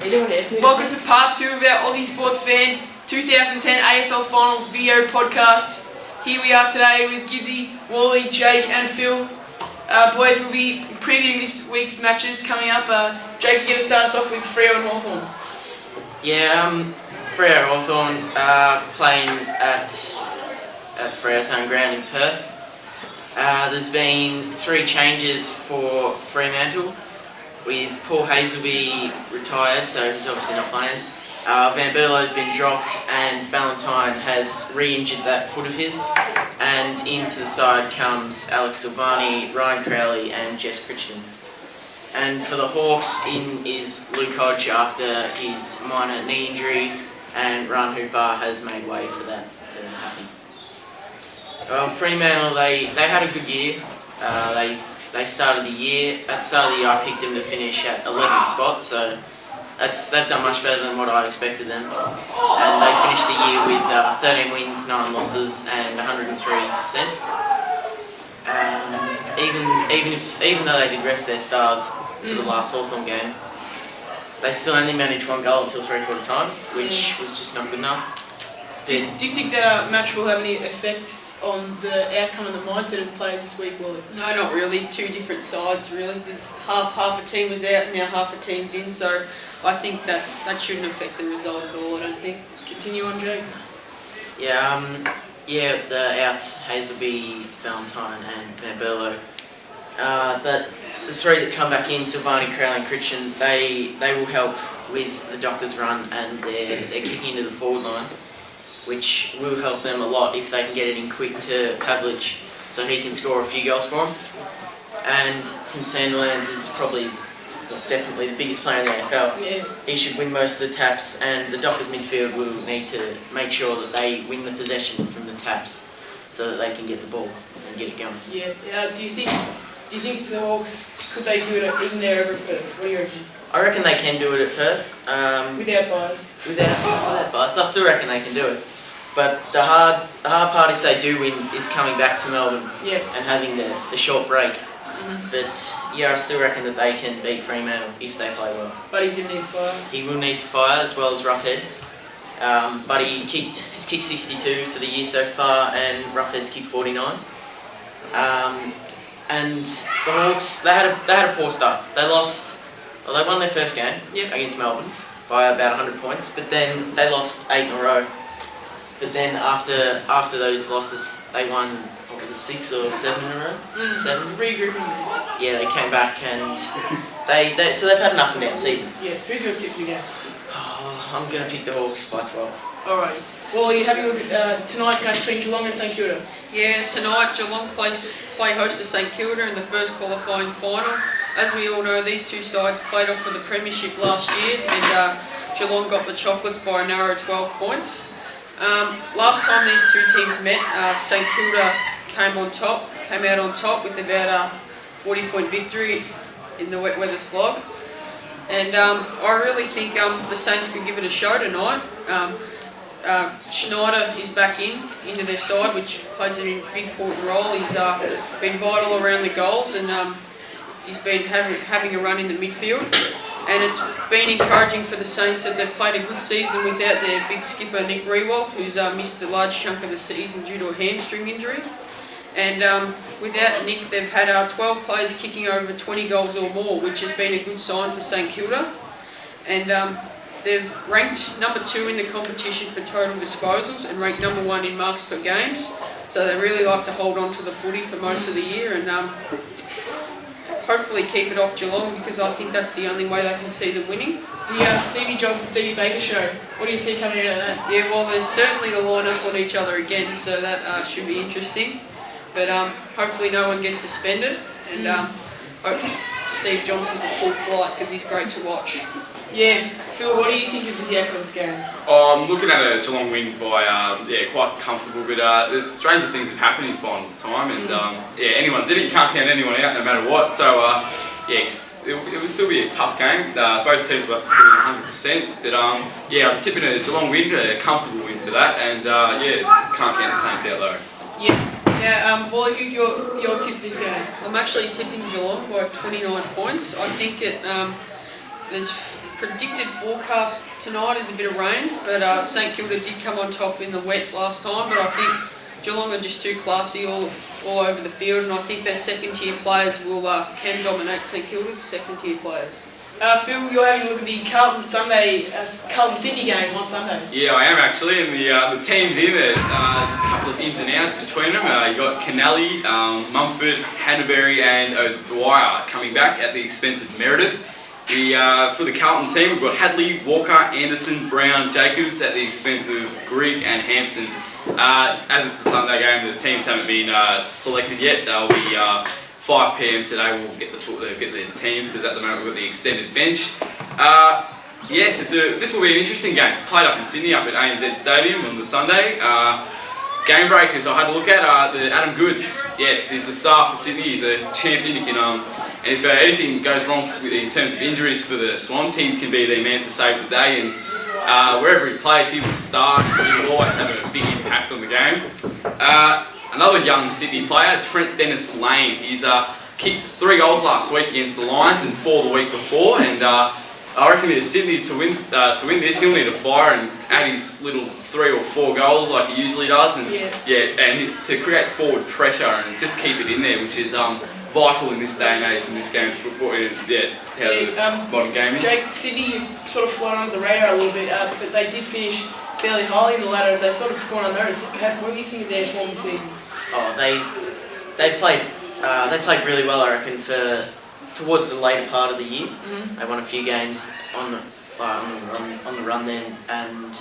Welcome to part 2 of our Aussie Sports Fan 2010 AFL Finals video podcast. Here we are today with Gibbsy, Wally, Jake and Phil. Boys will be previewing this week's matches coming up. Jake, you're going to start us off with Freo and Hawthorn. Freo Hawthorn playing at Freo's home ground in Perth. There's been 3 changes for Fremantle, with Paul Hazelby retired, so he's obviously not playing. Van Berlo's been dropped and Ballantyne has re-injured that foot of his. And into the side comes Alex Silvani, Ryan Crowley and Jess Crichton. And for the Hawks, in is Luke Hodge after his minor knee injury, and Ron Hooper has made way for that to happen. Fremantle, they had a good year. They started the year, at the start of the year I picked them to finish at 11th spot, so they've done much better than what I expected them. And they finished the year with 13 wins, 9 losses and 103%. Even though they did rest their stars for the last Hawthorn game, they still only managed 1 goal until 3/4 time, which was just not good enough. Do you think that match will have any effect on the outcome and the mindset of the players this week, Wally? No, not really. 2 different sides, really. Half a team was out and now half a team's in, so I think that shouldn't affect the result at all, I don't think. Continue on, Jake. The outs, Hazelby, Ballantyne and Van Berlo. But the 3 that come back in, Silvani, Crowley and Crichton, they will help with the Dockers run and they're kicking into the forward line, which will help them a lot if they can get it in quick to Pavlich so he can score a few goals for them. And since Sandilands is definitely the biggest player in the AFL, he should win most of the taps, and the Dockers midfield will need to make sure that they win the possession from the taps so that they can get the ball and get it going. Do you think the Hawks, could they do it even there over at Perth? What do you reckon? I reckon they can do it at Perth. Without bias? Without bias. I still reckon they can do it. But the hard part if they do win is coming back to Melbourne and having the short break. But I still reckon that they can beat Fremantle if they play well. But he's going to need to fire. He will need to fire as well as Roughhead. But he's kicked 62 for the year so far, and Roughhead's kicked 49. And the Hawks, they had a poor start. They won their first game against Melbourne by about 100 points, but then they lost 8 in a row. But then after those losses, they won 6 or 7 in a row. 7. Regrouping. Yeah, they came back and so they've had an up and down season. Yeah, who's your tip for the game? I'm gonna pick the Hawks by 12. Alright. Well, are you happy with tonight's match between Geelong and St Kilda? Yeah, tonight Geelong play host to St Kilda in the first qualifying final. As we all know, these 2 sides played off for the premiership last year, and Geelong got the chocolates by a narrow 12 points. Last time these 2 teams met, St Kilda came out on top with about a 40-point victory in the wet weather slog. And I really think the Saints could give it a show tonight. Schneider is back into their side, which plays a big important role. He's been vital around the goals, and he's been having a run in the midfield. And it's been encouraging for the Saints that they've played a good season without their big skipper Nick Riewoldt, who's missed a large chunk of the season due to a hamstring injury. And without Nick, they've had 12 players kicking over 20 goals or more, which has been a good sign for St Kilda. And they've ranked number 2 in the competition for total disposals and ranked number 1 in marks per games. So they really like to hold on to the footy for most of the year and hopefully keep it off Geelong, because I think that's the only way they can see them winning. The Stevie Johnson, Stevie Baker show, what do you see coming out of that? Yeah, well, there's certainly the line-up on each other again, so that should be interesting. But hopefully no one gets suspended, and hope Steve Johnson's at full flight, because he's great to watch. Yeah, Phil, what do you think of the outcome of this game? I'm looking at a Geelong win by quite comfortable, but there's stranger things that happen in finals at the time, and anyone's in it. You can't count anyone out no matter what. So it will still be a tough game. Both teams will have to put in 100%, but I'm tipping a Geelong win, a comfortable win for that, and can't count the Saints out though. Wally, who's your tip for this game? I'm actually tipping Geelong by 29 points. I think there's predicted forecast tonight is a bit of rain, but St Kilda did come on top in the wet last time, but I think Geelong are just too classy all over the field, and I think their second-tier players can dominate St Kilda's second-tier players. Phil, you're having a look at the Carlton-Sydney game on Sunday. Yeah, I am actually, and the teams in it, there's a couple of ins and outs between them. You got Kennelly, Mumford, Hanbury and Dwyer coming back at the expense of Meredith. For the Carlton team, we've got Hadley, Walker, Anderson, Brown, Jacobs at the expense of Grigg and Hampson. As it's a Sunday game, the teams haven't been selected yet. They'll be 5 p.m. today. We'll get the teams because at the moment we've got the extended bench. Yes, this will be an interesting game. It's played up in Sydney, up at ANZ Stadium on the Sunday. Game breakers I had a look at the Adam Goods. Yes, he's the star for Sydney. He's a champion. He can, and if anything goes wrong in terms of injuries for the Swan team, can be their man to save the day. And wherever he plays, he will start. He will always have a big impact on the game. Another young Sydney player, Trent Dennis Lane. He's kicked 3 goals last week against the Lions and 4 the week before. And I reckon if Sydney to win this, he'll need to fire and add his little 3 or 4 goals like he usually does, and and to create forward pressure and just keep it in there, which is vital in this day and age in this game's football. How the modern game is. Jake, Sydney sort of flown under the radar a little bit, but they did finish fairly highly in the ladder. They sort of gone unnoticed. What do you think of their form this season? Oh, they played really well, I reckon, towards the later part of the year. Mm-hmm. They won a few games on the run then, and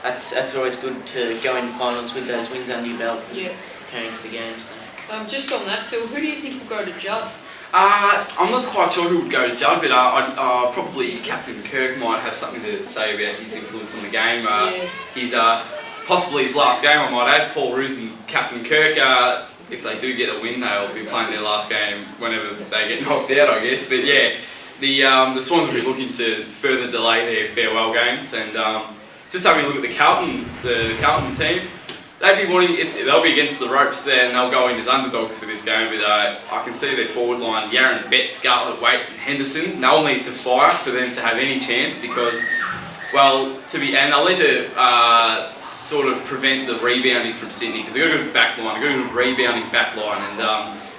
that's always good to go into finals with those wins under your belt. Yeah. Carrying to the games. So. Just on that, Phil, who do you think will go to Judd? I'm not quite sure who would go to Judd, but probably Captain Kirk might have something to say about his influence on the game. He's possibly his last game, I might add. Paul Roos and Captain Kirk. If they do get a win, they'll be playing their last game whenever they get knocked out, I guess. But yeah, the Swans will be looking to further delay their farewell games, and just having a look at the Carlton team. They'll be against the ropes there, and they'll go in as underdogs for this game. But I can see their forward line: Yaron, Betts, Gartlett, Waite, and Henderson. They'll need to fire for them to have any chance, because and they'll need to sort of prevent the rebounding from Sydney, because they've got a good back line, they've got a good rebounding back line, and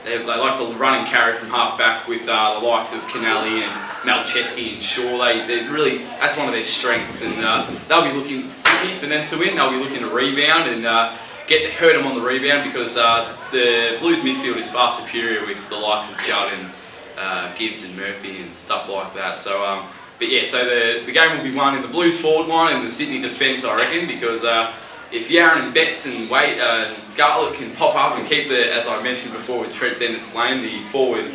they like to run and carry from half back with the likes of Kennelly and Malcheski and Shaw. That's one of their strengths, and they'll be looking for them to win. They'll be looking to rebound and hurt them on the rebound, because the Blues midfield is far superior with the likes of Judd and Gibbs and Murphy and stuff like that. So. So the game will be won in the Blues forward line and the Sydney defence, I reckon, because if Yaron and Betts and Waite and Gartlett can pop up and keep as I mentioned before with Trent Dennis Lane, the forward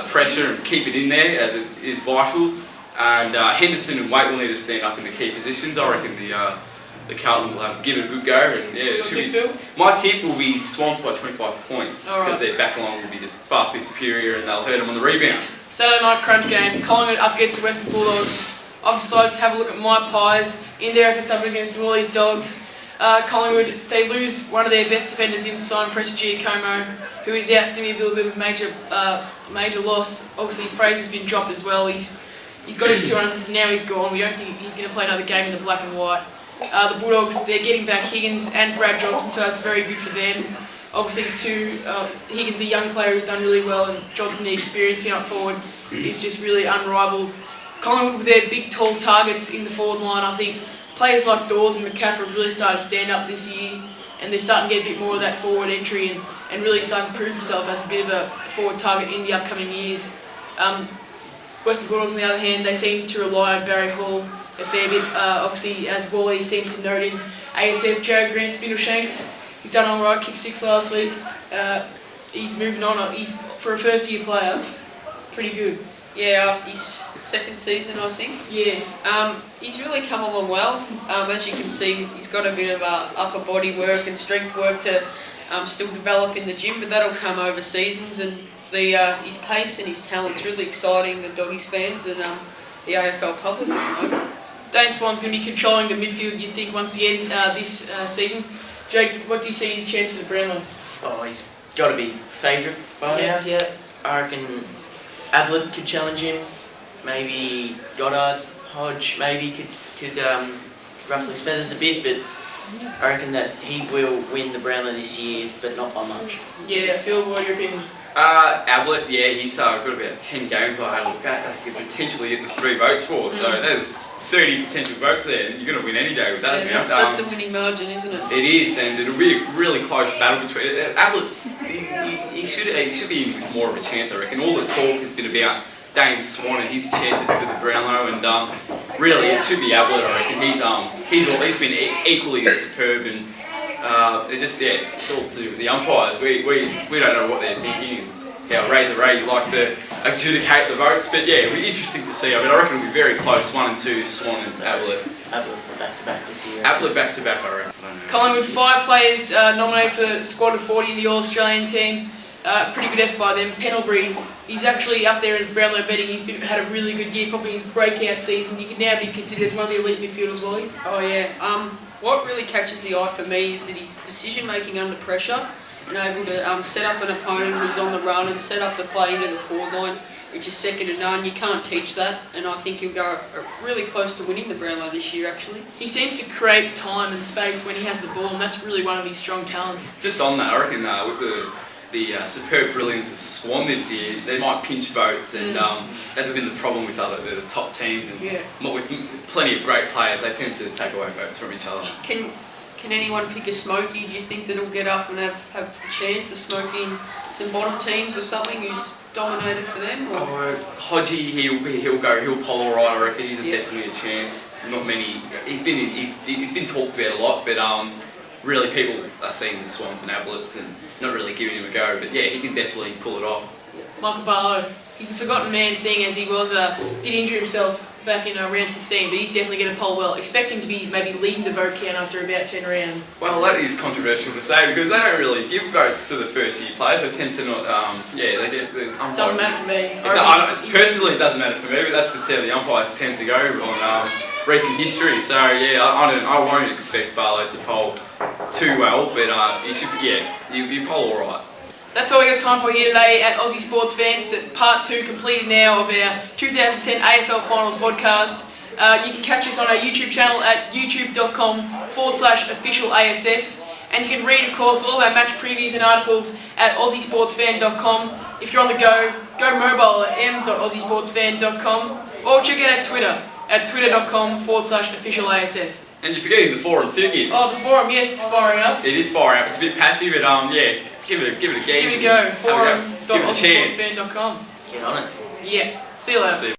pressure, and keep it in there, as it is vital, and Henderson and Waite will need to stand up in the key positions, I reckon the Carlton will give it a good go. And my tip will be Swans by 25 points, because their back line will be just far too superior and they'll hurt them on the rebound. Saturday night crunch game, Collingwood up against the Western Bulldogs. I've decided to have a look at my Pies in there if it's up against all these dogs. Collingwood, they lose one of their best defenders in Simon Prestigiacomo, who is out. It's going to be a little bit of a major loss. Obviously, Fraser's been dropped as well. He's got his 200, now he's gone. We don't think he's going to play another game in the black and white. The Bulldogs, they're getting back Higgins and Brad Johnson, so it's very good for them. Obviously, Higgins, a young player who's done really well, and Johnson, the experience up forward, is just really unrivaled. Collingwood, with their big, tall targets in the forward line, I think players like Dawes and McCaffrey have really started to stand up this year, and they're starting to get a bit more of that forward entry and really starting to prove themselves as a bit of a forward target in the upcoming years. Western Bulldogs, on the other hand, they seem to rely on Barry Hall a fair bit. Obviously, as Wally seems to note in ASF, Jared Grant Spindleshanks, he's done all right, kicked 6 last week. He's moving on. He's, for a first-year player, pretty good. Yeah, his second season, I think. Yeah. He's really come along well. As you can see, he's got a bit of upper body work and strength work to still develop in the gym, but that'll come over seasons. And his pace and his talent's really exciting the Doggies fans and the AFL public at the moment. Dane Swan's going to be controlling the midfield, you'd think, once again this season. Jake, what do you see his chance for the Brownlow? Oh, he's got to be favourite by now, yeah. I reckon Ablett could challenge him, maybe Goddard, Hodge maybe could ruffle his feathers a bit, but I reckon that he will win the Brownlow this year, but not by much. Yeah, Phil, what are your opinions? Ablett, yeah, he's got about 10 games I had a look at. He could potentially get the 3 votes for, so there's 30 potential votes there, and you're going to win any day with that. Yeah, that's the winning margin, isn't it? It is, and it'll be a really close battle between Ablett. He should be in with more of a chance, I reckon. All the talk has been about Dane Swan and his chances for the Brownlow, and really it should be Ablett, I reckon. He's been equally as superb, and it's all to do with the umpires. We don't know what they're thinking. How Razor Ray like to adjudicate the votes, but yeah, it'll be interesting to see. I mean, I reckon it'll be very close, 1 and 2, Swan and Ablett. Ablett back-to-back this year. Ablett back-to-back, I reckon. Collingwood, 5 players nominated for the squad of 40 in the All-Australian team. Pretty good effort by them. Pendlebury, he's actually up there in Brownlow betting. He's had a really good year, probably his breakout season. He can now be considered as one of the elite midfielders, Wally. Oh yeah. What really catches the eye for me is that his decision making under pressure and able to set up an opponent who's on the run and set up the play into the forward line, which is second to none. You can't teach that, and I think he'll go really close to winning the Brownlow this year, actually. He seems to create time and space when he has the ball, and that's really one of his strong talents. Just on that, I reckon with the superb brilliance of Swan this year, they might pinch votes, and that's been the problem with the top teams, and with plenty of great players, they tend to take away votes from each other. Can anyone pick a Smokey? Do you think that'll get up and have a chance of smoking some bottom teams or something who's dominated for them? Or? Hodgie, he'll poll all right. I reckon he's definitely a chance. Not many. He's been talked about a lot, but really people are seeing the Swans and Ablett and not really giving him a go. But yeah, he can definitely pull it off. Michael Barlow, he's a forgotten man, seeing as he did injure himself back in round 16, but he's definitely going to poll well. Expect him to be maybe leading the vote count after about 10 rounds. Well, that is controversial to say because they don't really give votes to the first year players. They tend to not. They get. Doesn't matter for me. Personally, it doesn't matter for me, but that's just how the umpires tend to go on recent history. So yeah, I won't expect Barlow to poll too well, but he should. You poll all right. That's all we got time for here today at Aussie Sports Fans. Part 2 completed now of our 2010 AFL Finals Vodcast. You can catch us on our YouTube channel at youtube.com/official ASF. And you can read, of course, all of our match previews and articles at aussiesportsfan.com. If you're on the go mobile at m.aussiesportsfan.com or check out our Twitter at twitter.com/official ASF. And you're forgetting the forum tickets. Oh, the forum, yes, it's firing up. It is firing up. It's a bit patchy, but give it a go. Give it a go. Forum.aussiesportsfan.com. Get on it. Yeah. See you later.